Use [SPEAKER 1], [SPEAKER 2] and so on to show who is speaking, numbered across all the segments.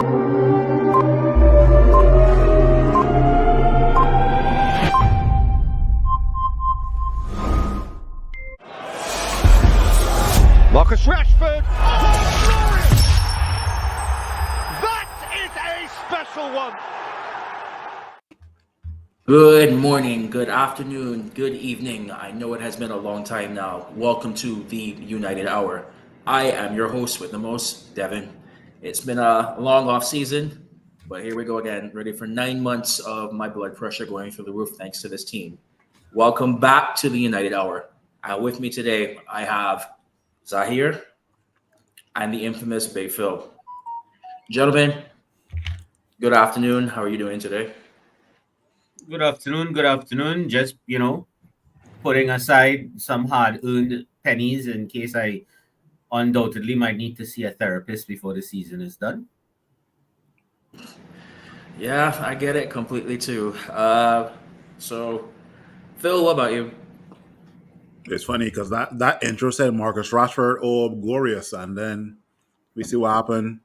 [SPEAKER 1] Marcus Rashford. Oh, glorious! That is a special one.
[SPEAKER 2] Good morning, good afternoon, good evening. I know it has been a long time now. Welcome to the United Hour. I am your host with the most, Devin. It's been a long off season, but here we go again, ready for 9 months of my blood pressure going through the roof thanks to this team. Welcome back to the United Hour. With me today, I have Zahir and the infamous Big Phil. Gentlemen, good afternoon. How are you doing today?
[SPEAKER 3] Good afternoon. Just, putting aside some hard-earned pennies in case I undoubtedly might need to see a therapist before the season is done.
[SPEAKER 2] Yeah, I get it completely too. So, Phil, what about you?
[SPEAKER 4] It's funny because that intro said Marcus Rashford, oh, glorious, and then we see what happened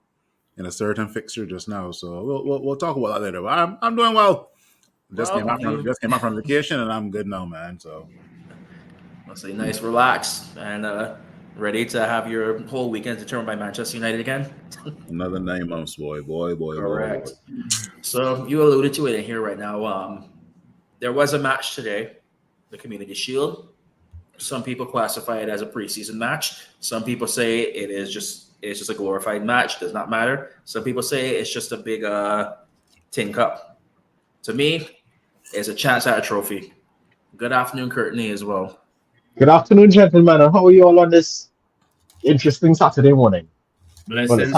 [SPEAKER 4] in a certain fixture just now. So we'll talk about that later. But I'm doing well. Just came out from vacation, and I'm good now, man. So
[SPEAKER 2] I'll say nice, relax, and ready to have your whole weekend determined by Manchester United again.
[SPEAKER 4] Another 9 months, boy.
[SPEAKER 2] Correct. So you alluded to it in here right now. There was a match today, the Community Shield. Some people classify it as a preseason match. Some people say it's just a glorified match. Does not matter. Some people say it's just a big tin cup. To me, it's a chance at a trophy. Good afternoon, Courtney, as well.
[SPEAKER 5] Good afternoon, gentlemen. How are you all on this interesting Saturday morning?
[SPEAKER 3] Blessings.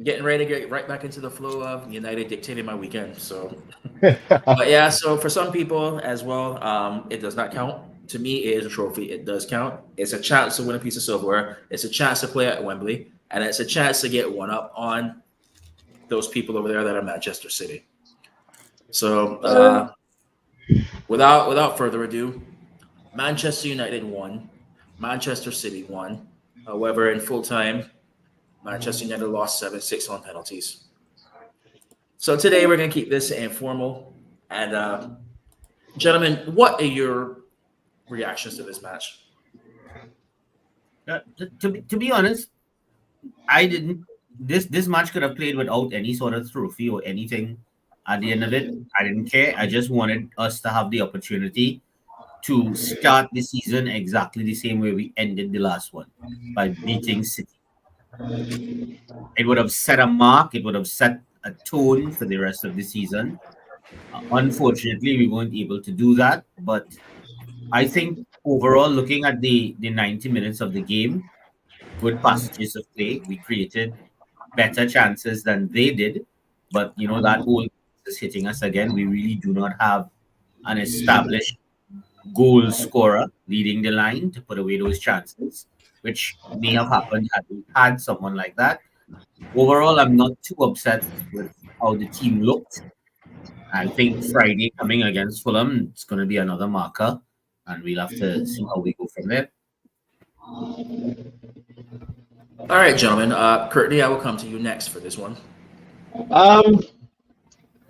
[SPEAKER 2] Getting ready to get right back into the flow of United dictating my weekend. So, but yeah. So for some people as well, it does not count. To me, it is a trophy. It does count. It's a chance to win a piece of silverware. It's a chance to play at Wembley, and it's a chance to get one up on those people over there that are Manchester City. So, without further ado, Manchester United won. Manchester City won. However, in full time, Manchester United lost 7-6 on penalties. So today we're going to keep this informal. And gentlemen, what are your reactions to this match?
[SPEAKER 3] To be honest, I didn't. This match could have played without any sort of trophy or anything. At the end of it, I didn't care. I just wanted us to have the opportunity to start the season exactly the same way we ended the last one, by beating City. It would have set a mark. It would have set a tone for the rest of the season. Unfortunately, we weren't able to do that. But I think overall, looking at the 90 minutes of the game, good passages of play. We created better chances than they did. But, that goal is hitting us again. We really do not have an established goal scorer leading the line to put away those chances, which may have happened had we had someone like that. Overall, I'm not too upset with how the team looked. I think Friday coming against Fulham, it's going to be another marker, and we'll have to see how we go from there.
[SPEAKER 2] All right, gentlemen. Courtney, I will come to you next for this one.
[SPEAKER 5] I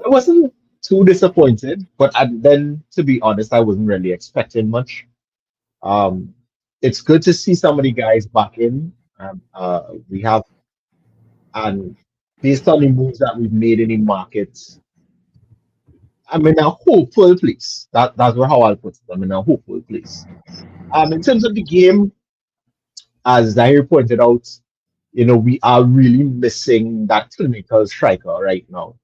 [SPEAKER 5] wasn't too disappointed, but then, to be honest, I wasn't really expecting much. It's good to see some of the guys back in. We have, and based on the moves that we've made in the markets, I'm in a hopeful place. That's how I'll put it. I'm in a hopeful place. In terms of the game, as Zahir pointed out, we are really missing that clinical striker right now.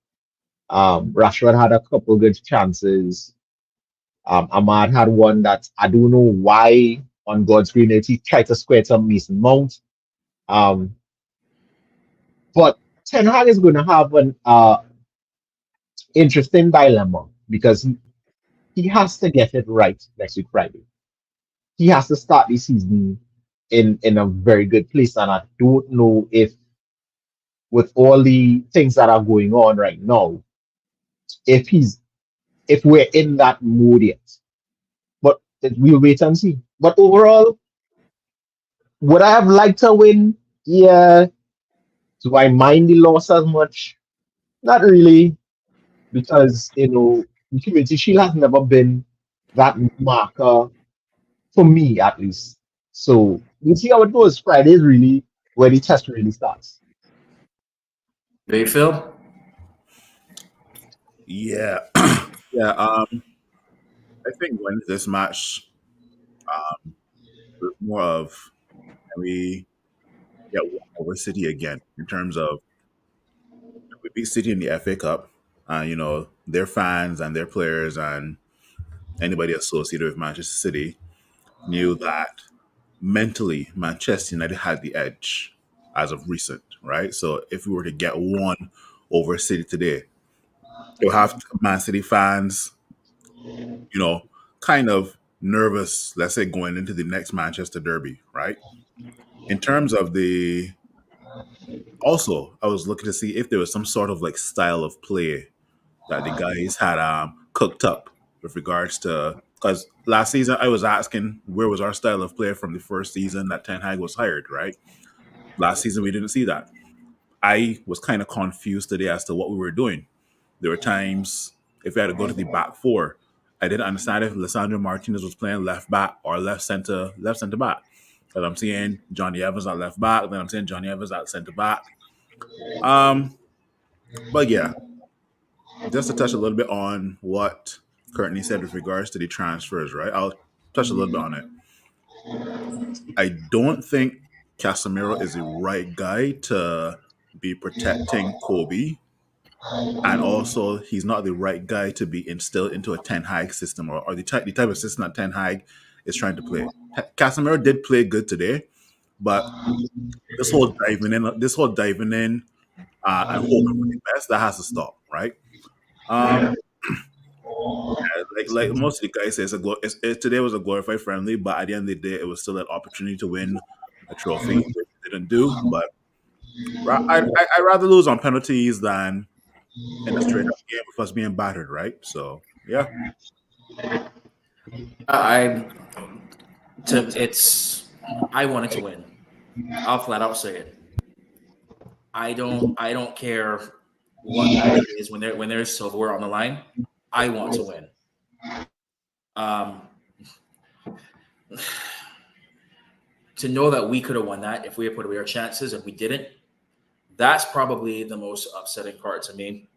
[SPEAKER 5] Rashford had a couple good chances. Ahmad had one that I don't know why on God's green earth he tried to square some Mason Mount. But Ten Hag is going to have an interesting dilemma because he has to get it right next week Friday. He has to start the season in a very good place, and I don't know if, with all the things that are going on right now, if we're in that mood yet. But we'll wait and see. But overall, would I have liked to win? Yeah. Do I mind the loss as much? Not really, because the Community Shield has never been that marker for me, at least. So we'll see how it goes. Friday is really where the test really starts.
[SPEAKER 2] Do you feel?
[SPEAKER 4] Yeah, yeah. I think when this match was more of can we get one over City again in terms of we beat City in the FA Cup. Their fans and their players and anybody associated with Manchester City knew that mentally Manchester United had the edge as of recent, right? So if we were to get one over City today, you'll have Man City fans, kind of nervous, let's say, going into the next Manchester derby, right? In terms of also, I was looking to see if there was some sort of like style of play that the guys had cooked up with regards to because last season I was asking where was our style of play from the first season that Ten Hag was hired, right? Last season we didn't see that. I was kind of confused today as to what we were doing. There were times if we had to go to the back four, I didn't understand if Lissandro Martinez was playing left back or left center back. Because I'm seeing Johnny Evans at left back, then I'm seeing Johnny Evans at center back. But yeah, just to touch a little bit on what Courtney said with regards to the transfers, right? I'll touch a little bit on it. I don't think Casemiro is the right guy to be protecting Kobe. And also, he's not the right guy to be instilled into a Ten Hag system or the type of system that Ten Hag is trying to play. Casemiro did play good today, but this whole diving in and hoping for the best, that has to stop, right? Like most of the guys say, today was a glorified friendly, but at the end of the day, it was still an opportunity to win a trophy, which they didn't do. But I'd rather lose on penalties than in a straight up game with us being battered, right? So yeah,
[SPEAKER 2] I wanted to win. I'll flat out say it. I don't care what it is when there's silverware on the line. I want to win. To know that we could have won that if we had put away our chances and we didn't, that's probably the most upsetting part to me.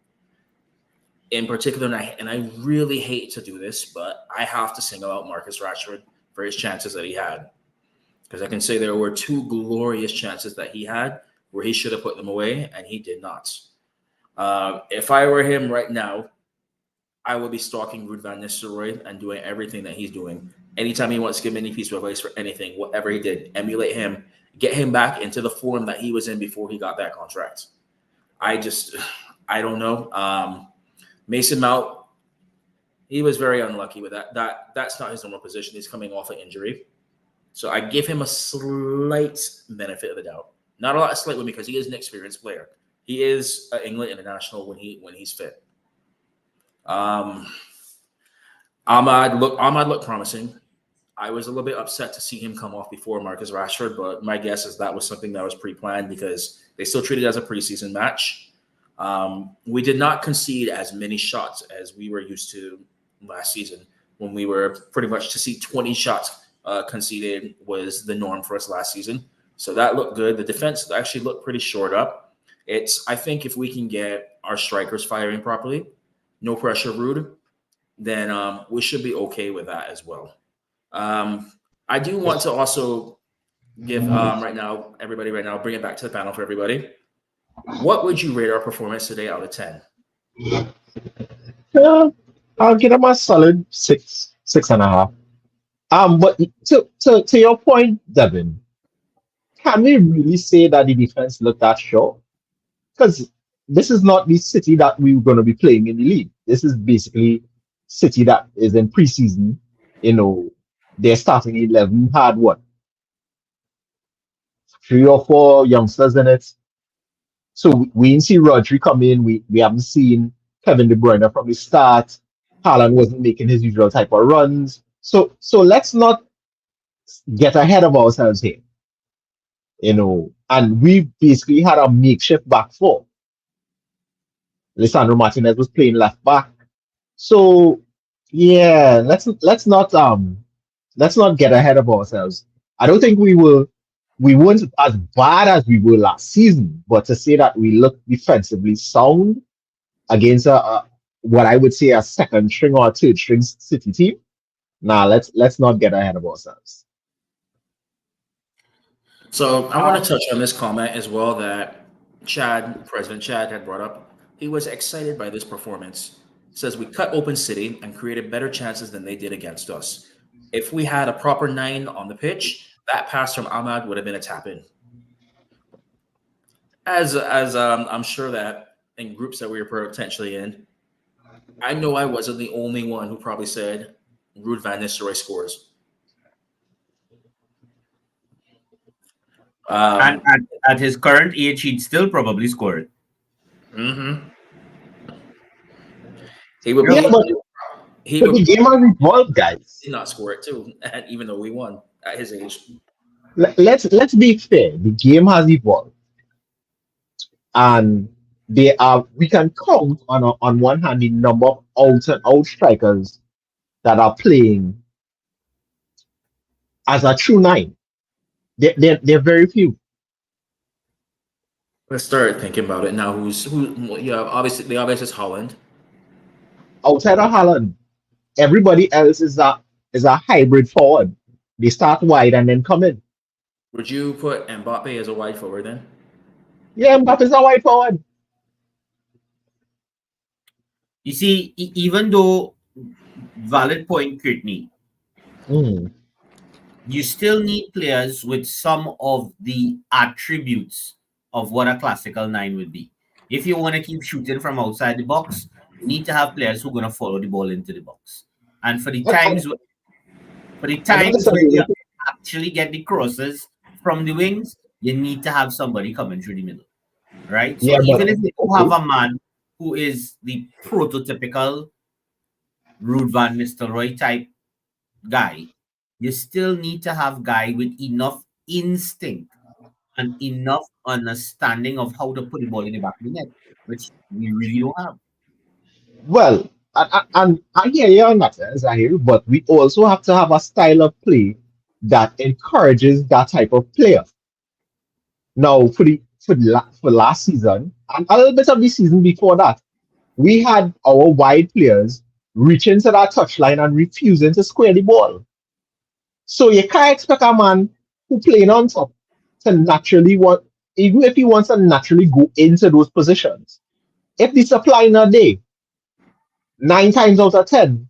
[SPEAKER 2] In particular, and I really hate to do this, but I have to single out Marcus Rashford for his chances that he had. Because I can say there were two glorious chances that he had where he should have put them away, and he did not. If I were him right now, I would be stalking Ruud van Nistelrooy and doing everything that he's doing. Anytime he wants to give any piece of advice for anything, whatever he did, emulate him, get him back into the form that he was in before he got that contract. I don't know. Mason Mount, he was very unlucky with that. That's not his normal position. He's coming off an injury. So I give him a slight benefit of the doubt. Not a lot of slight one because he is an experienced player. He is an England international when he's fit. Ahmad looked promising. I was a little bit upset to see him come off before Marcus Rashford, but my guess is that was something that was pre-planned because they still treated it as a preseason match. We did not concede as many shots as we were used to last season when we were pretty much to see 20 shots conceded was the norm for us last season. So that looked good. The defense actually looked pretty shored up. I think if we can get our strikers firing properly, no pressure Ruud, then we should be okay with that as well. I do want to also give everybody right now, bring it back to the panel for everybody. What would you rate our performance today out of 10?
[SPEAKER 5] I'll give them a solid 6.5. But to your point, Devin, can we really say that the defense looked that short? Because this is not the City that we're going to be playing in the league. This is basically City that is in preseason. Their starting 11 had what? 3 or 4 youngsters in it. So we didn't see Rodri come in. We haven't seen Kevin De Bruyne from the start. Haaland wasn't making his usual type of runs. So let's not get ahead of ourselves here. and we basically had a makeshift back four. Lisandro Martinez was playing left back. So yeah, let's not get ahead of ourselves. I don't think we weren't as bad as we were last season, but to say that we look defensively sound against a what I would say a second string or a third string City team, nah, let's not get ahead of ourselves.
[SPEAKER 2] So I want to touch on this comment as well that President Chad had brought up. He was excited by this performance. Says we cut open City and created better chances than they did against us. If we had a proper nine on the pitch, that pass from Ahmad would have been a tap in. As I'm sure that in groups that we were potentially in, I know I wasn't the only one who probably said Ruud van Nistelrooy scores.
[SPEAKER 3] And at his current age, he'd still probably score it.
[SPEAKER 2] Mm-hmm. He would
[SPEAKER 5] Yeah,
[SPEAKER 2] be.
[SPEAKER 5] but
[SPEAKER 2] He
[SPEAKER 5] the
[SPEAKER 2] would
[SPEAKER 5] game has evolved, guys.
[SPEAKER 2] not score it too, even though we won at his age.
[SPEAKER 5] Let's be fair. The game has evolved, and we can count on one hand the number of out and out strikers that are playing as a true nine. They're very few.
[SPEAKER 2] Let's start thinking about it now. Who? Yeah, obviously the obvious is Holland.
[SPEAKER 5] Outside of Holland, everybody else is a hybrid forward. They start wide and then come in.
[SPEAKER 2] Would you put Mbappe as a wide forward then?
[SPEAKER 5] Yeah, Mbappe's a wide forward.
[SPEAKER 3] You see, even though valid point, Courtney,
[SPEAKER 5] Mm.
[SPEAKER 3] you still need players with some of the attributes of what a classical nine would be. If you want to keep shooting from outside the box, you need to have players who are going to follow the ball into the box. And for the times where you actually get the crosses from the wings, you need to have somebody coming through the middle, right? So
[SPEAKER 5] Yeah,
[SPEAKER 3] even
[SPEAKER 5] but
[SPEAKER 3] if you have a man who is the prototypical Ruud van Nistelrooy type guy, you still need to have guy with enough instinct and enough understanding of how to put the ball in the back of the net, which we really don't have.
[SPEAKER 5] well, and I hear you on that, Zahir, but we also have to have a style of play that encourages that type of player. Now, for last season and a little bit of the season before that, we had our wide players reaching to that touchline and refusing to square the ball. So you can't expect a man who playing on top to naturally want, even if he wants to naturally go into those positions. If the supply not there, 9 times out of 10,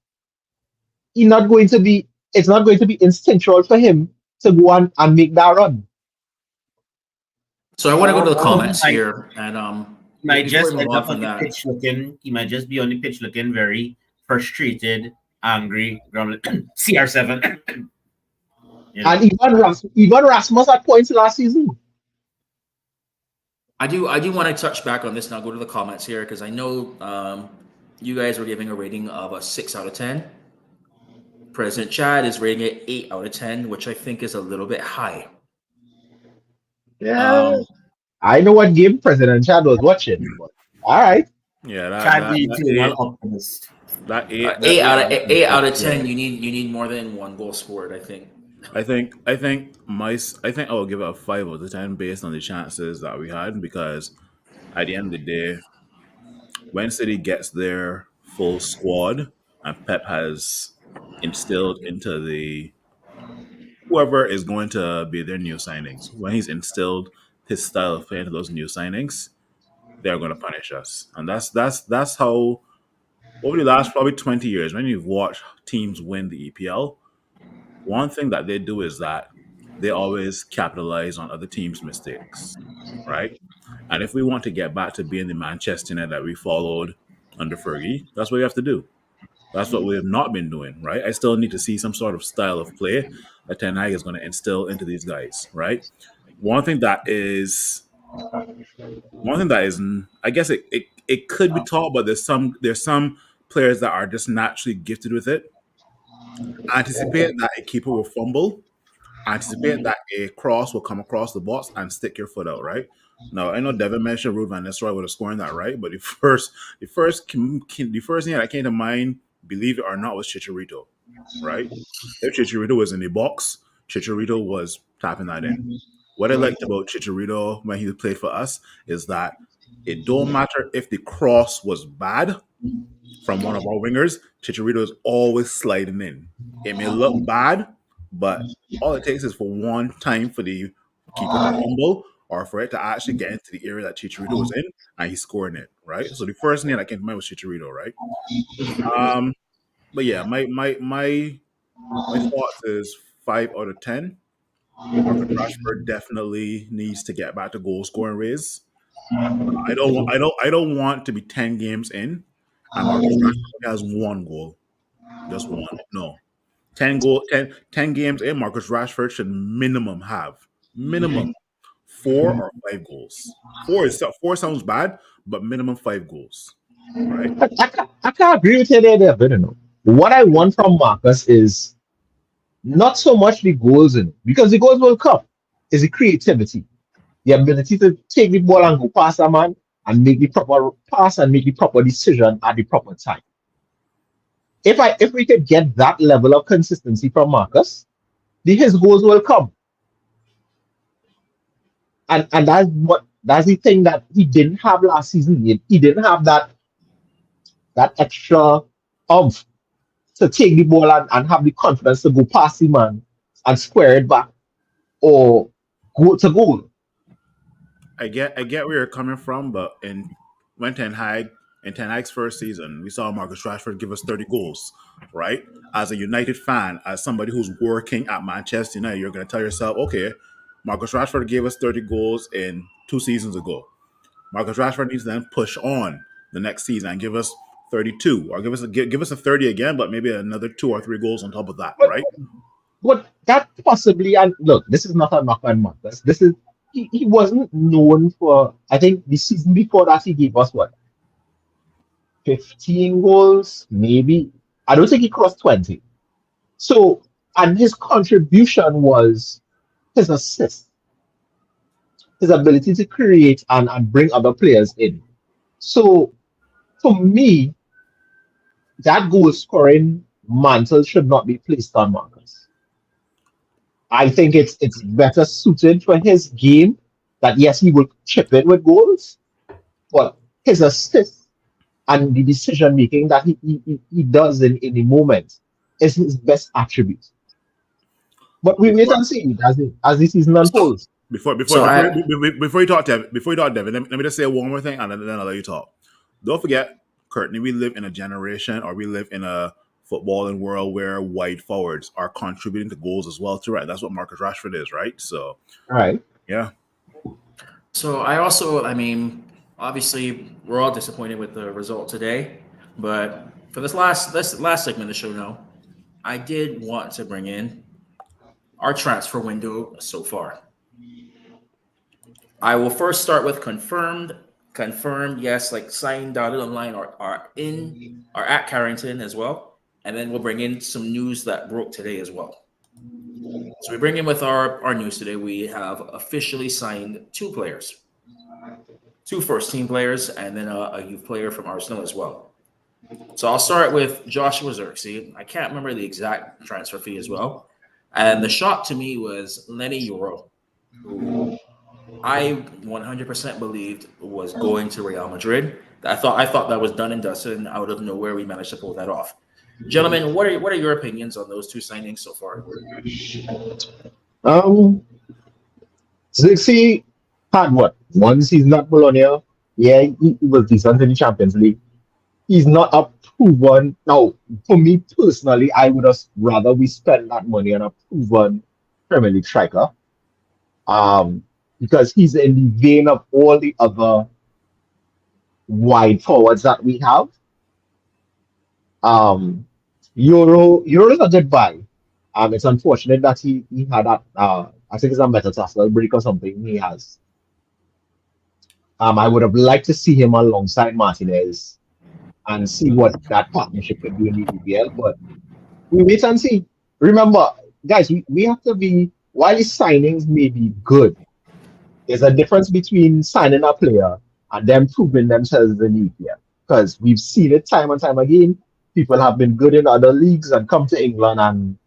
[SPEAKER 5] he not going to be. It's not going to be instinctual for him to go and make that run.
[SPEAKER 2] So I want to go to the comments
[SPEAKER 3] Like,
[SPEAKER 2] here, and
[SPEAKER 3] He might
[SPEAKER 2] before
[SPEAKER 3] just
[SPEAKER 2] we move
[SPEAKER 3] end
[SPEAKER 2] on
[SPEAKER 3] up
[SPEAKER 2] from
[SPEAKER 3] on the
[SPEAKER 2] that,
[SPEAKER 3] pitch looking. He might just be on the pitch looking very frustrated, angry, grumbling. CR7. You know?
[SPEAKER 5] And even Rasmus at points last season.
[SPEAKER 2] I do want to touch back on this now. Go to the comments here because I know you guys were giving a rating of a 6 out of 10. President Chad is rating it 8 out of 10, which I think is a little bit high.
[SPEAKER 5] Yeah, I know what game President Chad was watching. But, all right.
[SPEAKER 4] Yeah,
[SPEAKER 3] Chad the eternal optimist.
[SPEAKER 4] that eight, that
[SPEAKER 2] 8 out of 10. You need more than one goal scored. I think.
[SPEAKER 4] I think I will give it a 5 out of 10 based on the chances that we had because at the end of the day, when City gets their full squad and Pep has instilled into the whoever is going to be their new signings, when he's instilled his style of play into those new signings, they're going to punish us, and that's how over the last probably 20 years when you've watched teams win the EPL. One thing that they do is that they always capitalize on other teams' mistakes, right? And if we want to get back to being the Manchester United that we followed under Fergie, that's what we have to do. That's what we have not been doing, right? I still need to see some sort of style of play that Ten Hag is going to instill into these guys, right? One thing that is, I guess it could be taught, but there's some players that are just naturally gifted with it. Anticipate that a keeper will fumble anticipate that a cross will come across the box and stick your foot out, right? Now I know Devin mentioned Ruud Van Nistelrooy would have scored that, right? But the first thing that came to mind, believe it or not, was Chicharito, right? If Chicharito was in the box, Chicharito was tapping that in. What I liked about Chicharito when he played for us is that it don't matter if the cross was bad from one of our wingers, Chicharito is always sliding in. It may look bad, but all it takes is for one time for the keeper to fumble or for it to actually get into the area that Chicharito was in and he's scoring it, right? So the first thing that came to mind was Chicharito, right? But yeah, my thoughts is 5 out of 10. Marcus Rashford definitely needs to get back to goal scoring race. I don't want to be 10 games in and Marcus Rashford has one goal. Just one. No. 10 games in, Marcus Rashford should minimum 4 or 5 goals. Four sounds bad, but minimum 5 goals. Right?
[SPEAKER 5] I can't agree with you there, but what I want from Marcus is not so much the goals in, because the goals will come. Is the creativity, the ability to take the ball and go past a man and make the proper pass and make the proper decision at the proper time. If we could get that level of consistency from Marcus, his goals will come. And that's the thing that he didn't have last season. He didn't have that extra umph to take the ball and have the confidence to go past the man and square it back or go to goal.
[SPEAKER 4] I get where you're coming from, but in Ten Hag's first season, we saw Marcus Rashford give us 30 goals, right? As a United fan, as somebody who's working at Manchester United, you're going to tell yourself, okay, Marcus Rashford gave us 30 goals in 2 seasons ago. Marcus Rashford needs to then push on the next season and give us 32, or give us a 30 again, but maybe another 2 or 3 goals on top of that, right?
[SPEAKER 5] But that possibly, and look, this is not a knock on Marcus. This is he wasn't known for. I think the season before that he gave us what, 15 goals, maybe. I don't think he crossed 20. So, and his contribution was his assist, his ability to create and bring other players in. So, for me, that goal scoring mantle should not be placed on Marcus. I think it's better suited for his game that, yes, he will chip in with goals, but his assist and the decision making that he does in the moment is his best attribute. But we wait and see as the season unfolds.
[SPEAKER 4] Before you talk, Devin, let me just say one more thing and then I'll let you talk. Don't forget, Courtney, we live in a generation, or we live in a footballing world where wide forwards are contributing to goals as well too, right? That's what Marcus Rashford is, right? So,
[SPEAKER 5] right,
[SPEAKER 4] yeah.
[SPEAKER 2] So obviously we're all disappointed with the result today, but for this last segment of the show now, I did want to bring in our transfer window so far. I will first start with confirmed, yes, like signed, dotted online, are at Carrington as well. And then we'll bring in some news that broke today as well. So we bring in with our news today. We have officially signed 2 players, 2 first-team players, and then a youth player from Arsenal as well. So I'll start with Joshua Zirkzee. I can't remember the exact transfer fee as well. And the shock to me was Lenny Yoro, who I 100% believed was going to Real Madrid. I thought that was done and dusted, and out of nowhere we managed to pull that off. Gentlemen, what are your opinions on those 2 signings so far?
[SPEAKER 5] Zirkzee had what? 1 season at Bologna. Yeah, he was decent in the Champions League. He's not a proven. Now, for me personally, I would have rather we spend that money on a proven Premier League striker. Because he's in the vein of all the other wide forwards that we have. Euro is a good buy. It's unfortunate that he had that. I think it's a metatarsal break or something he has. I would have liked to see him alongside Martinez and see what that partnership could do in the EPL. But we wait and see. Remember, guys, we have to be while his signings may be good, there's a difference between signing a player and them proving themselves in the EPL. Because we've seen it time and time again. People have been good in other leagues and come to England and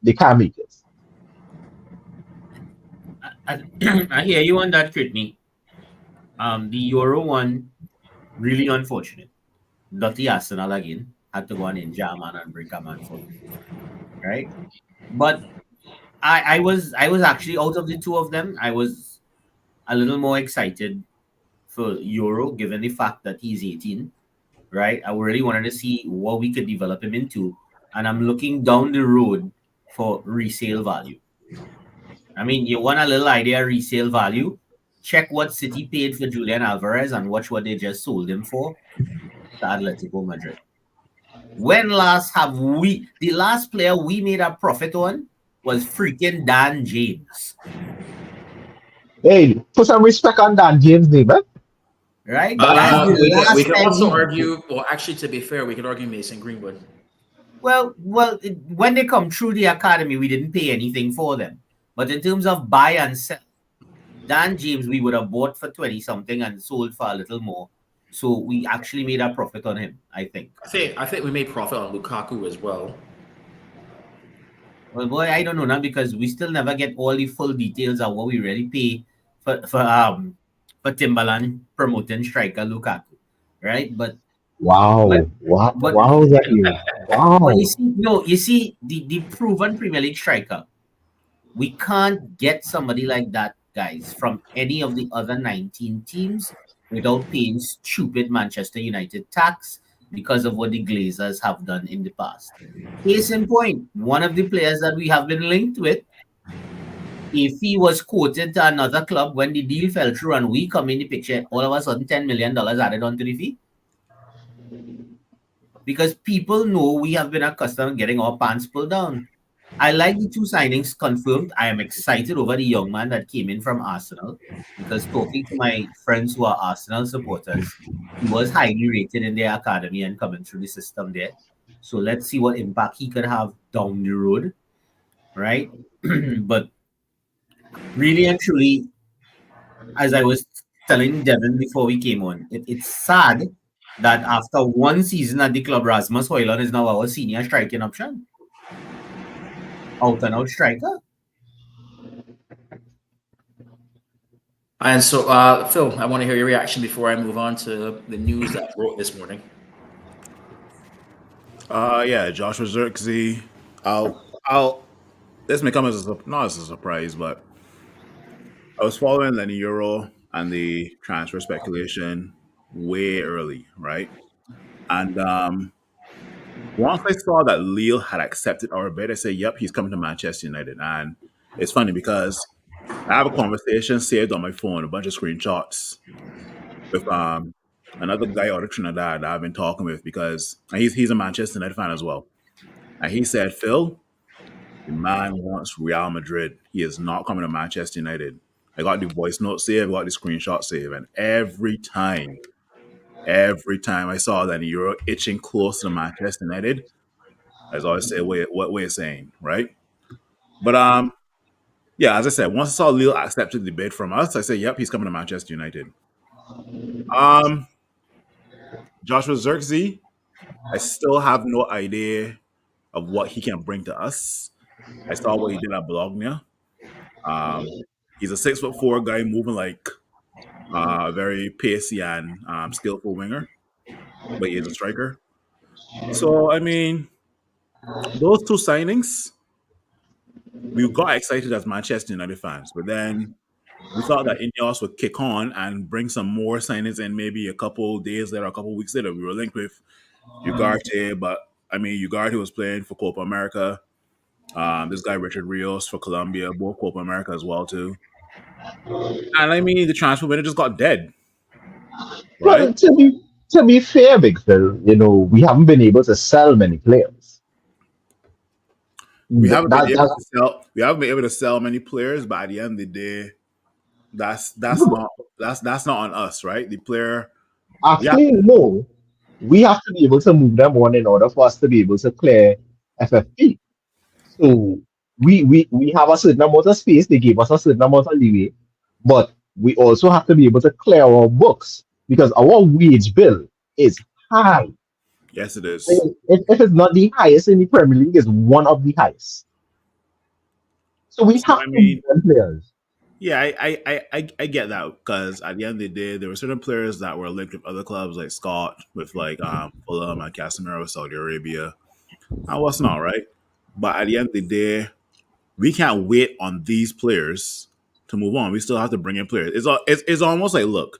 [SPEAKER 5] they can't make it.
[SPEAKER 3] I hear you on that, Brittany. The Euro one, really unfortunate. Dirty Arsenal again. Had to go on in German and break a man for it. Right? But I was actually, out of the two of them, I was a little more excited for Euro, given the fact that he's 18. Right? I really wanted to see what we could develop him into. And I'm looking down the road for resale value. I mean, you want a little idea of resale value? Check what City paid for Julian Alvarez and watch what they just sold him for to Atletico Madrid. When last have we, the last player we made a profit on was freaking Dan James.
[SPEAKER 5] Hey, put some respect on Dan James' name, man.
[SPEAKER 3] Right?
[SPEAKER 2] We can also argue, well, actually, to be fair, we could argue Mason Greenwood.
[SPEAKER 3] Well, when they come through the academy, we didn't pay anything for them. But in terms of buy and sell, Dan James, we would have bought for 20-something and sold for a little more. So we actually made a profit on him, I think.
[SPEAKER 2] I think we made profit on Lukaku as well.
[SPEAKER 3] Well, boy, I don't know now because we still never get all the full details of what we really pay for Timberland promoting striker Lukaku, right? But
[SPEAKER 5] wow, wow, that you, wow.
[SPEAKER 3] But you see, the proven Premier League striker, we can't get somebody like that, guys, from any of the other 19 teams without paying stupid Manchester United tax because of what the Glazers have done in the past. Case in point, one of the players that we have been linked with, if he was quoted to another club when the deal fell through and we come in the picture, all of a sudden $10 million added onto the fee. Because people know we have been accustomed to getting our pants pulled down. I like the two signings confirmed. I am excited over the young man that came in from Arsenal because talking to my friends who are Arsenal supporters, he was highly rated in their academy and coming through the system there. So let's see what impact he could have down the road, right? But really and truly, as I was telling Devin before we came on, it's sad that after one season at the club, Rasmus Højlund is now our senior striking option. Out and out striker.
[SPEAKER 2] And so, Phil, I want to hear your reaction before I move on to the news that broke this morning.
[SPEAKER 4] Yeah, Joshua Zirkzee. This may come as not as a surprise, but I was following the Euro and the transfer speculation way early, right? And once I saw that Lille had accepted our bid, I said, yep, he's coming to Manchester United. And it's funny because I have a conversation saved on my phone, a bunch of screenshots with another guy out of Trinidad that I've been talking with because he's a Manchester United fan as well. And he said, Phil, the man wants Real Madrid. He is not coming to Manchester United. I got the voice note save, I got the screenshot save. And every time I saw that Euro itching close to Manchester United, I always say, what we're saying, right? But yeah, as I said, once I saw Lille accepted the bid from us, I said, yep, he's coming to Manchester United. Joshua Zirkzee, I still have no idea of what he can bring to us. I saw what he did at Bologna. He's a 6'4" guy moving like a very pacey and skillful winger, but he's a striker. So, I mean, those two signings, we got excited as Manchester United fans, but then we thought that Ineos would kick on and bring some more signings in maybe a couple days later, a couple weeks later. We were linked with Ugarte, but I mean, Ugarte was playing for Copa America. This guy, Richard Rios, for Colombia, both Copa America as well, too. And I mean, the transfer window just got dead. Right?
[SPEAKER 5] Well, to be fair, Big Phil, we haven't been able to sell many players.
[SPEAKER 4] We haven't been able to sell many players, but at the end of the day, that's not on us, right? The player.
[SPEAKER 5] Actually, no. We have to be able to move them on in order for us to be able to clear FFP. So we have a certain amount of space. They gave us a certain amount of leeway, but we also have to be able to clear our books because our wage bill is high.
[SPEAKER 4] Yes, it is.
[SPEAKER 5] If it's not the highest in the Premier League, it's one of the highest. So we
[SPEAKER 4] So
[SPEAKER 5] have
[SPEAKER 4] I
[SPEAKER 5] to
[SPEAKER 4] mean,
[SPEAKER 5] burn players.
[SPEAKER 4] yeah, I get that because at the end of the day, there were certain players that were linked with other clubs like Scott with like Fulham and Casemiro with Saudi Arabia. And what's not, right? But at the end of the day, we can't wait on these players to move on. We still have to bring in players. It's almost like, look,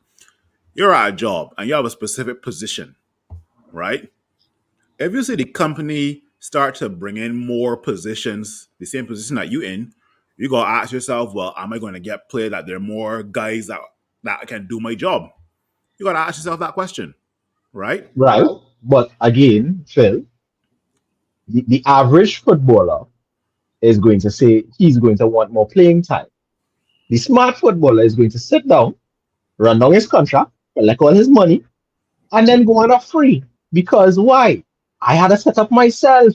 [SPEAKER 4] you're at a job and you have a specific position, right? If you see the company start to bring in more positions, the same position that you in, you gotta ask yourself, well, am I going to get played that there are more guys that can do my job? You gotta ask yourself that question, right?
[SPEAKER 5] Right. But again, Phil, the average footballer is going to say he's going to want more playing time. The smart footballer is going to sit down, run down his contract, collect all his money, and then go on a free. Because why? I had to set up myself.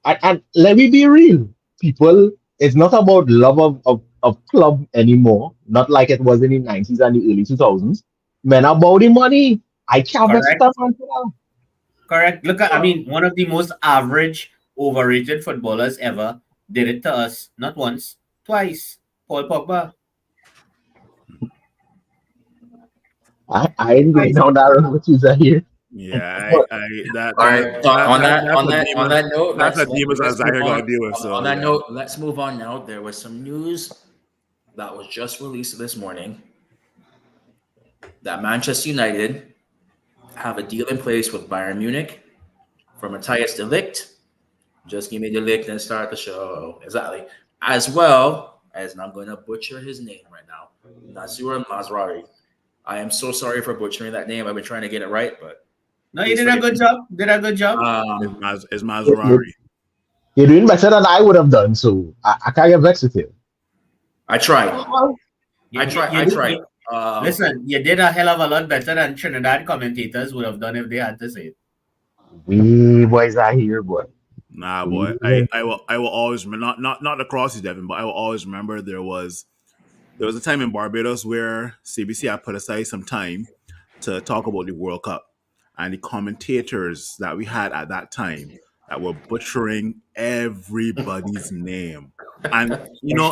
[SPEAKER 5] And let me be real. People, it's not about love of club anymore. Not like it was in the 90s and the early 2000s. Men are about the money. I can't bet
[SPEAKER 3] Correct.
[SPEAKER 5] that man for that.
[SPEAKER 3] Correct. Look at, I mean, one of the most average, overrated footballers ever did it to us. Not once, twice. Paul Pogba.
[SPEAKER 5] I ain't going down that road with you, Zahir.
[SPEAKER 4] Yeah,
[SPEAKER 5] But
[SPEAKER 2] All right. On that note,
[SPEAKER 4] that's a
[SPEAKER 2] let's
[SPEAKER 4] demons that
[SPEAKER 2] let's move
[SPEAKER 4] Zahir
[SPEAKER 2] on.
[SPEAKER 4] gotta deal with. So
[SPEAKER 2] On that
[SPEAKER 4] yeah.
[SPEAKER 2] note, let's move on now. There was some news that was just released this morning that Manchester United have a deal in place with Bayern Munich for Matthias de Ligt. Just give me the Ligt and start the show. Exactly. As well as, and I'm going to butcher his name right now, Nasura Mazraoui. I am so sorry for butchering that name. I've been trying to get it right, but
[SPEAKER 3] No, you did a good job. Did a good job.
[SPEAKER 4] It's Maserati.
[SPEAKER 5] you're doing better than I would have done, so I can't get vexed with you.
[SPEAKER 2] I tried.
[SPEAKER 3] You-
[SPEAKER 2] I tried.
[SPEAKER 3] you-
[SPEAKER 2] I
[SPEAKER 3] you-
[SPEAKER 2] tried.
[SPEAKER 3] Listen, you did a hell of a lot better than Trinidad commentators would have done if they had to say it.
[SPEAKER 5] We boys are here, boy.
[SPEAKER 4] Nah, boy. I will always not the crosses, Devin, but I will always remember there was a time in Barbados where CBC had put aside some time to talk about the World Cup, and the commentators that we had at that time that were butchering everybody's name. And you know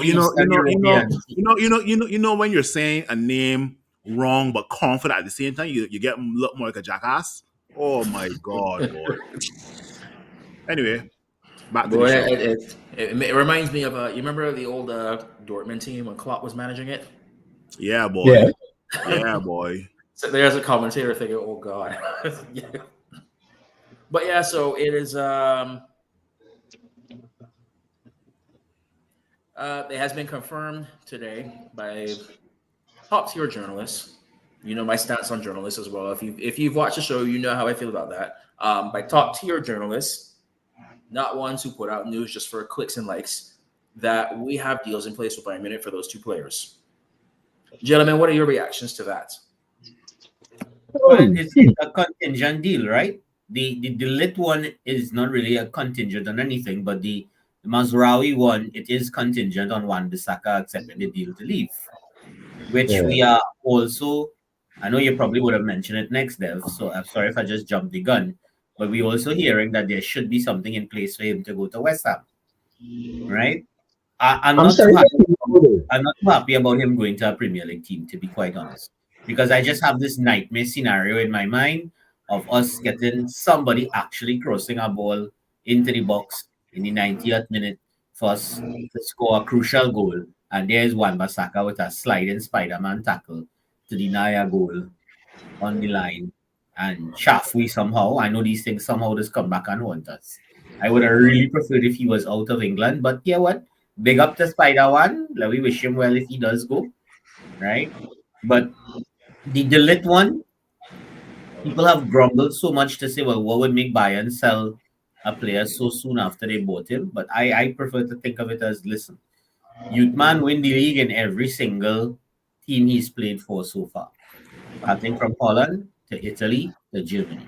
[SPEAKER 4] when you're saying a name wrong but confident at the same time, you get look more like a jackass. Oh my god, boy. Anyway, back to the
[SPEAKER 2] Boy,
[SPEAKER 4] show.
[SPEAKER 2] it reminds me of you remember the old Dortmund team when Klopp was managing it?
[SPEAKER 4] Yeah, boy.
[SPEAKER 5] Yeah.
[SPEAKER 4] Yeah, boy.
[SPEAKER 2] So there's a commentator thinking, "Oh God." Yeah. But yeah, so it is. It has been confirmed today by top tier journalists. You know my stance on journalists as well. If you've watched the show, you know how I feel about that. By top tier journalists, not ones who put out news just for clicks and likes, that we have deals in place with Bayern Munich for those two players. Gentlemen, what are your reactions to that?
[SPEAKER 3] Well, it's a contingent deal, right? The lit one is not really a contingent on anything, but the Mazraoui one, it is contingent on Wan-Bissaka accepting the deal to leave, which we are also. I know you probably would have mentioned it next, Dev. So I'm sorry if I just jumped the gun, but we're also hearing that there should be something in place for him to go to West Ham, right? I'm not too happy. I'm not too happy about him going to a Premier League team, to be quite honest, because I just have this nightmare scenario in my mind of us getting somebody actually crossing a ball into the box in the 90th minute for us to score a crucial goal, and there's Wan-Bissaka with a sliding Spider-Man tackle to deny a goal on the line and shaft we somehow. I know these things somehow just come back and haunt us. I would have really preferred if he was out of England, but yeah, what? Big up to Spider-Man. Let me wish him well if he does go, right? But the lit one, people have grumbled so much to say, well, what would make Bayern sell a player so soon after they bought him? But I prefer to think of it as, listen, Youthman win the league in every single team he's played for so far, starting from Holland to Italy to Germany,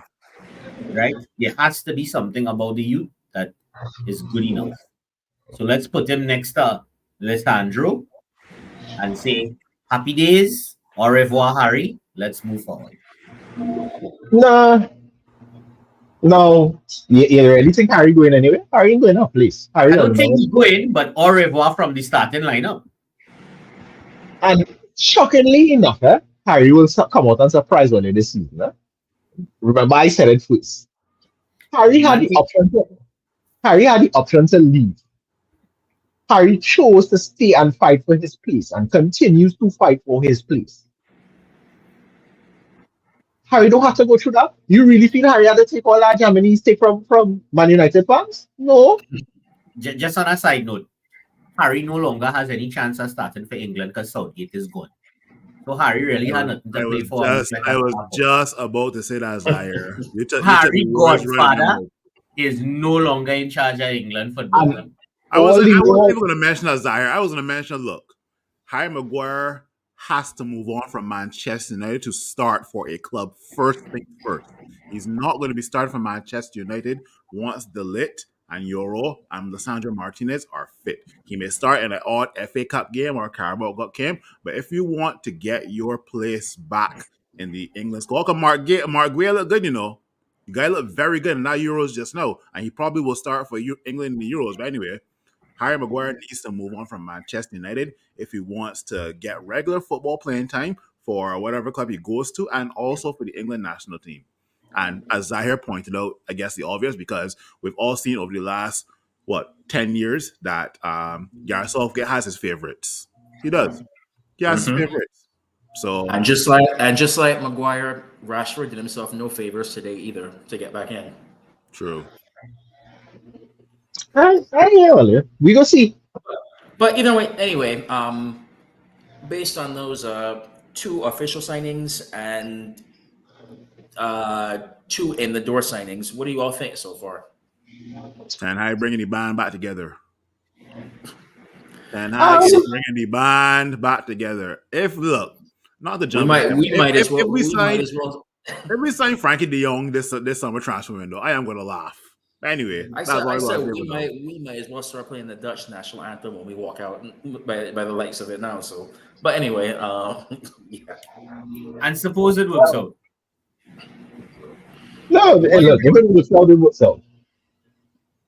[SPEAKER 3] right? There has to be something about the youth that is good enough. So let's put him next to Lissandro and say, happy days, au revoir, Harry. Let's move forward.
[SPEAKER 5] Nah, no. You really think Harry going anywhere? Harry ain't going up, please. Harry
[SPEAKER 3] I
[SPEAKER 5] on
[SPEAKER 3] don't
[SPEAKER 5] the
[SPEAKER 3] think he
[SPEAKER 5] moment.
[SPEAKER 3] go in, but au revoir from the starting lineup.
[SPEAKER 5] And shockingly enough, Harry will come out and surprise one in this season. Remember, I said it first. Harry had
[SPEAKER 3] Man,
[SPEAKER 5] the option to leave. Harry chose to stay and fight for his place and continues to fight for his place. Harry don't have to go through that. You really feel Harry had to take all that Germany take from Man United fans? No.
[SPEAKER 3] just on a side note, Harry no longer has any chance of starting for England because Southgate is gone. So Harry really had nothing to play for.
[SPEAKER 4] I was just about to say that, Zaire. You took
[SPEAKER 3] Harry
[SPEAKER 4] the words right
[SPEAKER 3] Godfather
[SPEAKER 4] now.
[SPEAKER 3] is no longer in charge of England football
[SPEAKER 5] And
[SPEAKER 3] club.
[SPEAKER 4] I
[SPEAKER 5] all
[SPEAKER 4] wasn't
[SPEAKER 5] the
[SPEAKER 4] even
[SPEAKER 5] more
[SPEAKER 4] going to mention that, Zaire. I was going to mention, look, Harry Maguire has to move on from Manchester United to start for a club first thing first. He's not going to be starting for Manchester United once De Ligt and Euro and Lissandro Martinez are fit. He may start in an odd FA Cup game or Carabao Cup game, but if you want to get your place back in the England squad, Mark Guay looked good, you know. The guy looked very good in that Euros just now, and he probably will start for England in the Euros. But anyway, Harry Maguire needs to move on from Manchester United if he wants to get regular football playing time for whatever club he goes to, and also for the England national team. And as Zahir pointed out, I guess the obvious, because we've all seen over the last 10 years that Gareth Southgate has his favorites. He does. He has his favorites. So
[SPEAKER 2] And just like Maguire, Rashford did himself no favors today either to get back in.
[SPEAKER 4] true.
[SPEAKER 5] we go see.
[SPEAKER 2] But either way, anyway, based on those two official signings and two in the door signings, what do you all think so far?
[SPEAKER 4] Ten Hag bringing the band back together. Ten Hag is bringing the band back together. If look, not the jump.
[SPEAKER 2] We might as well.
[SPEAKER 4] If we sign Frankie De Jong this summer transfer window, I am going to laugh. Anyway,
[SPEAKER 2] I said we might as well start playing the Dutch national anthem when we walk out by the likes of it now. So, but anyway, yeah.
[SPEAKER 3] And suppose it works out.
[SPEAKER 5] No, look, if it works out, it works out.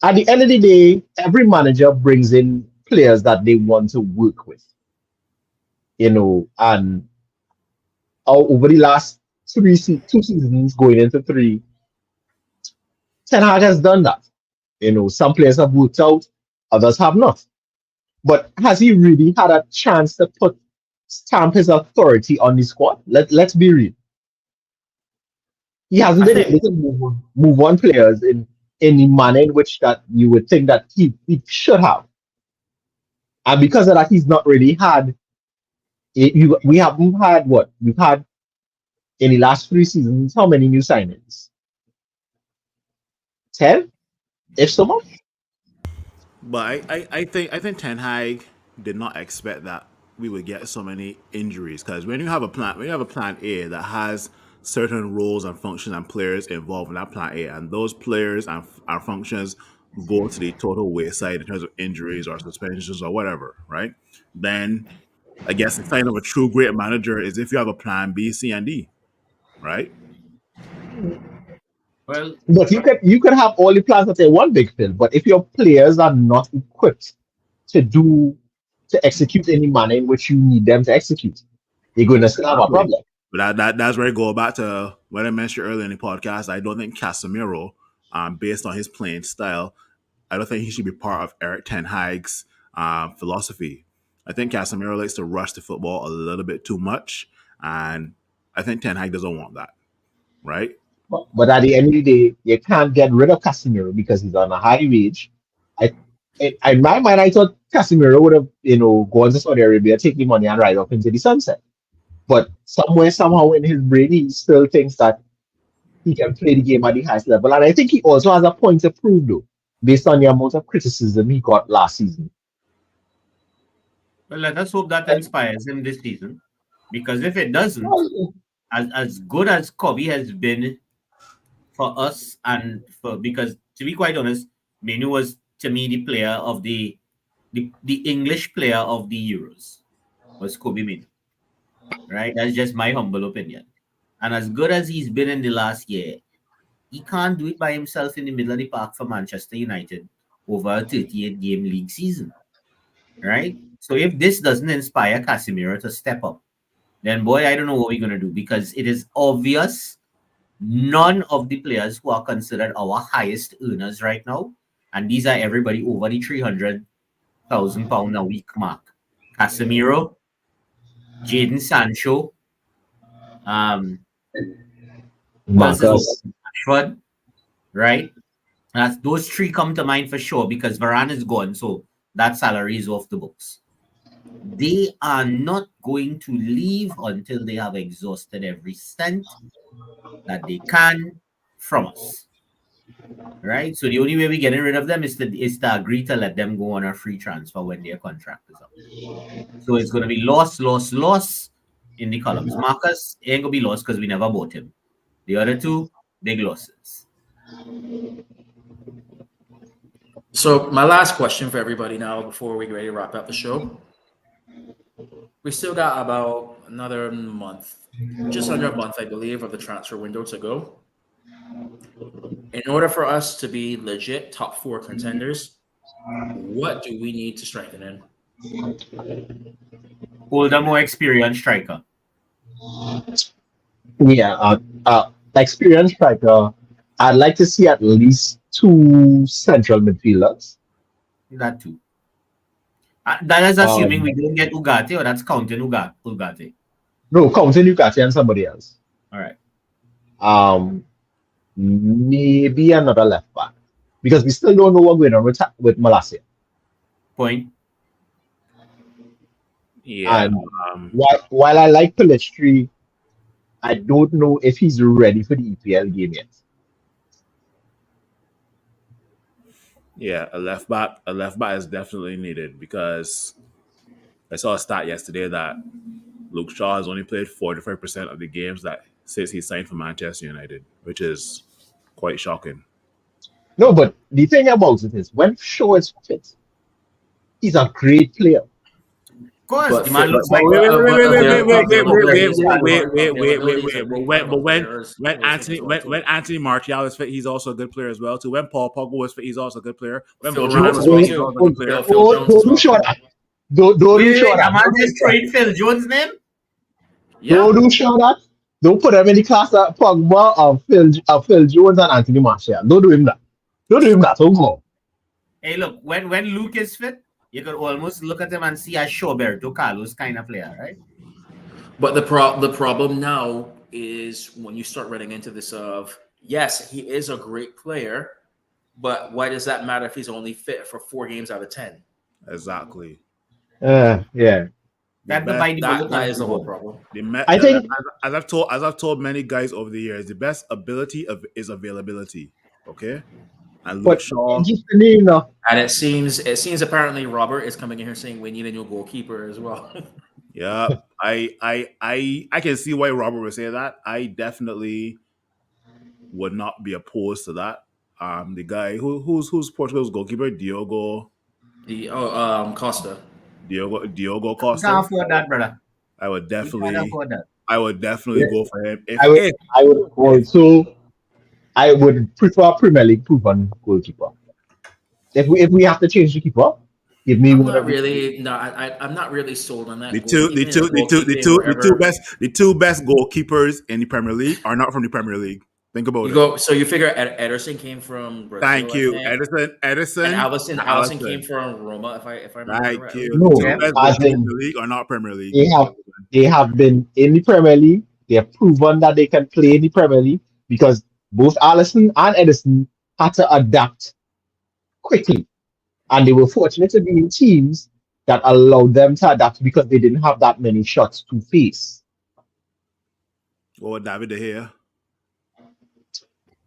[SPEAKER 5] At the end of the day, every manager brings in players that they want to work with. And over the last 2 seasons, going into 3, Ten Hag has done that. Some players have worked out, others have not. But has he really had a chance to stamp his authority on the squad? Let's be real. He hasn't been able to move on players in the manner in which that you would think that he should have. And because of that, he's not really had. We haven't had what? We've had in the last 3 seasons, how many new signings? 10? If so much?
[SPEAKER 4] But I think Ten Hag did not expect that we would get so many injuries, because when you have a plan A that has certain roles and functions and players involved in that plan A, and those players and functions go to the total wayside in terms of injuries or suspensions or whatever, right? Then I guess the sign of a true great manager is if you have a plan B, C, and D, right?
[SPEAKER 3] Well,
[SPEAKER 5] but you could have all the plans that they want, Big Phil. But if your players are not equipped to execute any manner in which you need them to execute, you're going to still have a problem.
[SPEAKER 4] But that's where I go back to what I mentioned earlier in the podcast. I don't think Casemiro, based on his playing style, I don't think he should be part of Eric Ten Hag's philosophy. I think Casemiro likes to rush the football a little bit too much, and I think Ten Hag doesn't want that, right?
[SPEAKER 5] But at the end of the day, you can't get rid of Casemiro because he's on a high wage. In my mind, I thought Casemiro would have, gone to Saudi Arabia, take the money and ride off into the sunset. But somehow in his brain, he still thinks that he can play the game at the highest level. And I think he also has a point to prove, though, based on the amount of criticism he got last season.
[SPEAKER 3] Well, let us hope that inspires him this season. Because if it doesn't, as good as Kobe has been for us, because to be quite honest, Menu was, to me, the player of the the English player of the Euros was Kobe Mino. Right? That's just my humble opinion. And as good as he's been in the last year, he can't do it by himself in the middle of the park for Manchester United over a 38-game league season. Right? So if this doesn't inspire Casemiro to step up, then boy, I don't know what we're going to do, because it is obvious none of the players who are considered our highest earners right now, and these are everybody over the £300,000 a week mark. Casemiro, Jadon Sancho,
[SPEAKER 5] Marcus.
[SPEAKER 3] Rashford, right? Those three come to mind for sure, because Varane is gone, so that salary is off the books. They are not going to leave until they have exhausted every cent that they can from us. Right? So the only way we're getting rid of them is to agree to let them go on a free transfer when their contract is up. So it's going to be loss in the columns. Marcus ain't going to be lost because we never bought him. The other two, big losses.
[SPEAKER 2] So my last question for everybody now before we get ready to wrap up the show. We still got about another month, just under a month, I believe, of the transfer window to go. In order for us to be legit top 4 contenders, what do we need to strengthen in?
[SPEAKER 3] Older, more experienced striker.
[SPEAKER 5] Yeah, experienced striker. I'd like to see at least 2 central midfielders.
[SPEAKER 3] That too. That is assuming we don't get Ugarte, or that's counting Ugarte.
[SPEAKER 5] No, counting Ugarte and somebody else.
[SPEAKER 3] All right.
[SPEAKER 5] Maybe another left back, because we still don't know what's going on with Malacia.
[SPEAKER 3] Point.
[SPEAKER 4] Yeah.
[SPEAKER 5] And while I like Pellistri, I don't know if he's ready for the EPL game yet.
[SPEAKER 4] Yeah, a left back is definitely needed, because I saw a stat yesterday that Luke Shaw has only played 45% of the games that says he signed for Manchester United, which is quite shocking.
[SPEAKER 5] No, but the thing about it is, when Shaw is fit, he's a great player.
[SPEAKER 3] Of course,
[SPEAKER 2] But
[SPEAKER 3] the man looks like
[SPEAKER 4] Wait. When Anthony Martial is fit, he's also a good player as well too. When Paul Pogba was fit, he's also a good player. When
[SPEAKER 2] Phil
[SPEAKER 4] Varane
[SPEAKER 2] Jones
[SPEAKER 4] was
[SPEAKER 2] as well
[SPEAKER 4] fit,
[SPEAKER 2] too.
[SPEAKER 4] he's also a good player.
[SPEAKER 2] Phil Jones as
[SPEAKER 5] Don't
[SPEAKER 2] well.
[SPEAKER 5] show that. Don't do show that.
[SPEAKER 3] Am I just trade Phil Jones' name?
[SPEAKER 2] Yeah.
[SPEAKER 5] Don't do show that. Don't put him in the class of Pogba, of Phil Jones and Anthony Martial. Don't do him that. Don't come on.
[SPEAKER 3] Hey, look, when Luke is fit, you could almost look at him and see a Roberto Carlos kind of player, right?
[SPEAKER 2] But the problem now is when you start running into this of, yes, he is a great player, but why does that matter if he's only fit for 4 games out of 10?
[SPEAKER 4] Exactly.
[SPEAKER 5] Yeah.
[SPEAKER 2] That is the whole problem.
[SPEAKER 5] I think,
[SPEAKER 4] as I've told many guys over the years, the best ability is availability. Okay, and Luke
[SPEAKER 5] but
[SPEAKER 4] Shaw.
[SPEAKER 5] interestingly enough,
[SPEAKER 2] And it seems apparently Robert is coming in here saying we need a new goalkeeper as well.
[SPEAKER 4] Yeah, I can see why Robert would say that. I definitely would not be opposed to that. The guy who's Portugal's goalkeeper, Diogo
[SPEAKER 2] Costa.
[SPEAKER 3] You
[SPEAKER 4] Diogo Costa.
[SPEAKER 3] can't afford that, brother.
[SPEAKER 4] I would
[SPEAKER 3] You can't
[SPEAKER 4] definitely
[SPEAKER 3] afford that.
[SPEAKER 4] go for him.
[SPEAKER 5] I would prefer a Premier League proven goalkeeper. If we have to change the keeper, give me
[SPEAKER 2] I'm
[SPEAKER 5] one.
[SPEAKER 2] not really I'm not really sold on that.
[SPEAKER 4] The two best goalkeepers in the Premier League are not from the Premier League. Think about it.
[SPEAKER 2] So you figure Ederson came from Brazil.
[SPEAKER 4] Thank you, Edison.
[SPEAKER 2] And Alisson came from Roma. If I remember
[SPEAKER 4] Thank
[SPEAKER 2] correctly.
[SPEAKER 4] you.
[SPEAKER 5] No,
[SPEAKER 4] The two best
[SPEAKER 5] as
[SPEAKER 4] goalkeepers
[SPEAKER 5] in-
[SPEAKER 4] in the league are not Premier League.
[SPEAKER 5] They have been in the Premier League. They have proven that they can play in the Premier League, because both Alisson and Edison had to adapt quickly. And they were fortunate to be in teams that allowed them to adapt, because they didn't have that many shots to face.
[SPEAKER 4] Or David De Gea.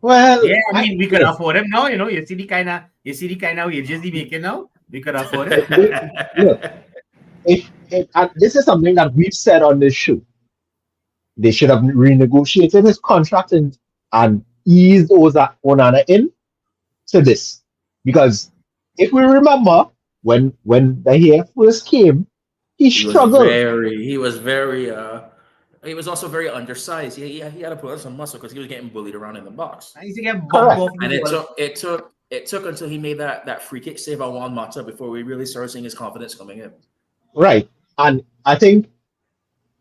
[SPEAKER 5] Well,
[SPEAKER 3] Yeah, I mean, we could afford him now. You see the kind of wages he making now. We could afford it.
[SPEAKER 5] Look, and this is something that we've said on this show. They should have renegotiated his contract and eased Onana in to this. Because if we remember, when the hair first came, he struggled.
[SPEAKER 2] He was also very undersized. He had to put on some muscle because he was getting bullied around in the box.
[SPEAKER 3] I used to get bumped
[SPEAKER 5] Correct.
[SPEAKER 3] off the
[SPEAKER 2] And
[SPEAKER 3] ball.
[SPEAKER 2] it took until he made that free kick save on Juan Mata before we really started seeing his confidence coming in.
[SPEAKER 5] Right. And I think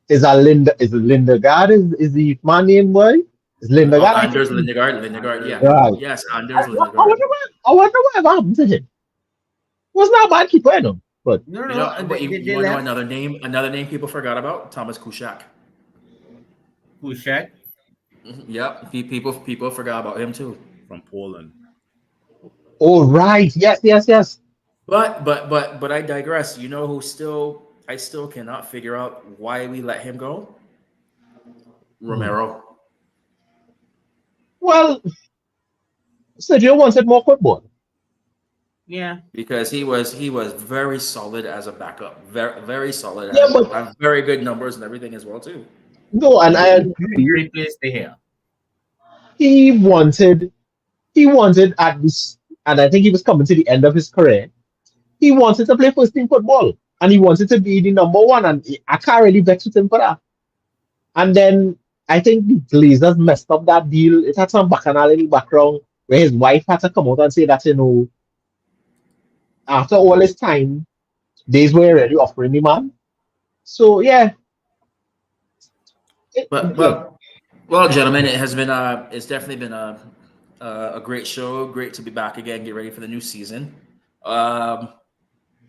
[SPEAKER 5] is it Lindegaard is the man name boy? Is Lindegaard? I think.
[SPEAKER 2] Lindegaard, yeah.
[SPEAKER 5] Right.
[SPEAKER 2] Yes,
[SPEAKER 5] I
[SPEAKER 2] Anders
[SPEAKER 5] wonder
[SPEAKER 2] Lindegaard.
[SPEAKER 5] what happened to him. Was not a bad keeper, you know. But
[SPEAKER 3] No,
[SPEAKER 2] You
[SPEAKER 3] no,
[SPEAKER 2] know, but you
[SPEAKER 3] they
[SPEAKER 2] want to know
[SPEAKER 3] left.
[SPEAKER 2] another name people forgot about? Thomas Kuszak.
[SPEAKER 3] Kushak.
[SPEAKER 2] Yep, people forgot about him too.
[SPEAKER 4] From Poland.
[SPEAKER 5] oh right, yes.
[SPEAKER 2] But I digress. You know who I still cannot figure out why we let him go? Romero.
[SPEAKER 5] Well, Sergio wanted more football.
[SPEAKER 3] Yeah.
[SPEAKER 2] Because he was very solid as a backup. Very solid.
[SPEAKER 5] Yeah, but
[SPEAKER 2] And very good numbers and everything as well too.
[SPEAKER 5] no, and I agree.
[SPEAKER 3] Replace the hair.
[SPEAKER 5] He wanted at this, and I think he was coming to the end of his career. He wanted to play first team football, and he wanted to be the number one, and I can't really vex with him for that. And then I think the Glazers messed up that deal. It had some bacchanal in the background where his wife had to come out and say that, after all this time, days were already offering the man. So yeah.
[SPEAKER 2] Well, gentlemen, it's definitely been a great show. Great to be back again. Get ready for the new season.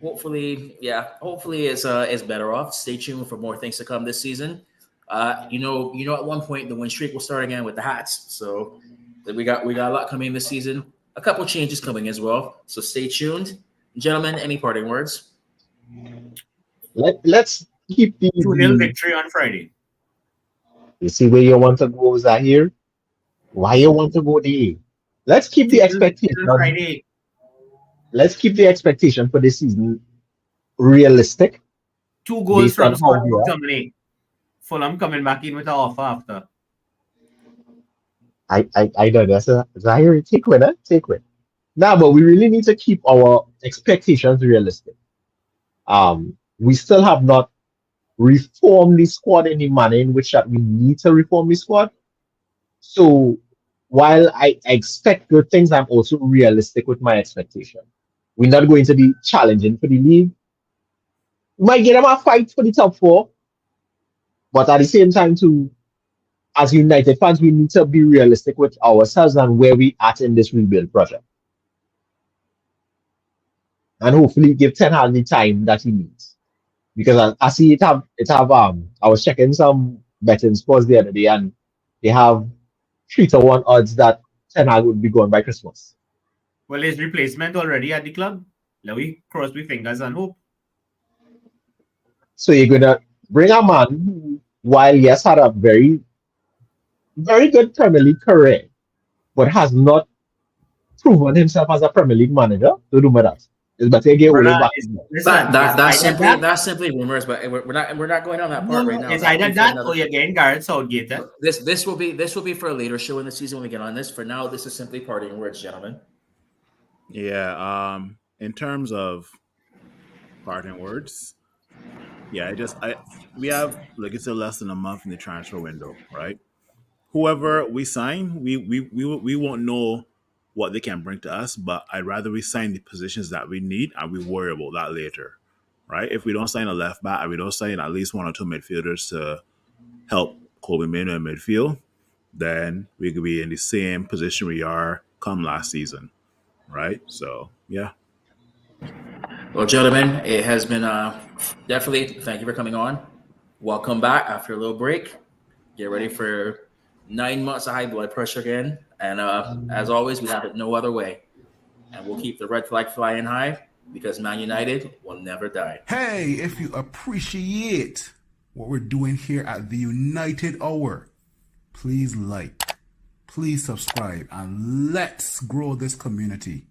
[SPEAKER 2] Hopefully it's better off. Stay tuned for more things to come this season. At one point the win streak will start again with the hats. So we got a lot coming this season. A couple changes coming as well. So stay tuned, gentlemen. Any parting words?
[SPEAKER 5] Let's keep the
[SPEAKER 3] 2-0 victory on Friday.
[SPEAKER 5] You see where you want to go, Zahir? Why you want to go there? Let's keep the expectation.
[SPEAKER 3] Friday.
[SPEAKER 5] Let's keep the expectation for this season realistic.
[SPEAKER 3] 2 goals
[SPEAKER 5] based
[SPEAKER 3] from
[SPEAKER 5] on how we are.
[SPEAKER 3] McTominay. Fulham coming back in with an offer after.
[SPEAKER 5] I don't know. Zahir, take win. Nah, but we really need to keep our expectations realistic. We still have not reformed the squad in the manner in which that we need to reform the squad. So while I expect good things, I'm also realistic with my expectation. We're not going to be challenging for the league. We might get them a fight for the top 4, but at the same time, too, as United fans, we need to be realistic with ourselves and where we at in this rebuild project, and hopefully give Ten Hag the time that he needs. Because I see it have I was checking some betting scores the other day, and they have 3-1 odds that Ten Hag would be gone by Christmas.
[SPEAKER 3] Well, his replacement already at the club. Let we cross my fingers and hope.
[SPEAKER 5] So you're gonna bring a man who, while yes, had a very, very good Premier League career, but has not proven himself as a Premier League manager to do with that. It's better get Ole back.
[SPEAKER 2] That's simply rumors, but we're not going on that part right now.
[SPEAKER 3] It's either that or you're getting Gareth Southgate.
[SPEAKER 2] This will be for a later show in the season when we get on this. For now, this is simply parting words, gentlemen.
[SPEAKER 4] Yeah. In terms of parting words, yeah, we have, like I said, less than a month in the transfer window, right? Whoever we sign, we won't know what they can bring to us, but I'd rather we sign the positions that we need and we worry about that later, right? If we don't sign a left back and we don't sign at least 1 or 2 midfielders to help Kobe Mino in midfield, then we could be in the same position we are come last season, right? So, yeah.
[SPEAKER 2] Well, gentlemen, it has been definitely, thank you for coming on. Welcome back after a little break. Get ready for 9 months of high blood pressure again. And as always, we have it no other way. And we'll keep the red flag flying high because Man United will never die.
[SPEAKER 6] Hey, if you appreciate what we're doing here at the United Hour, please like, please subscribe, and let's grow this community.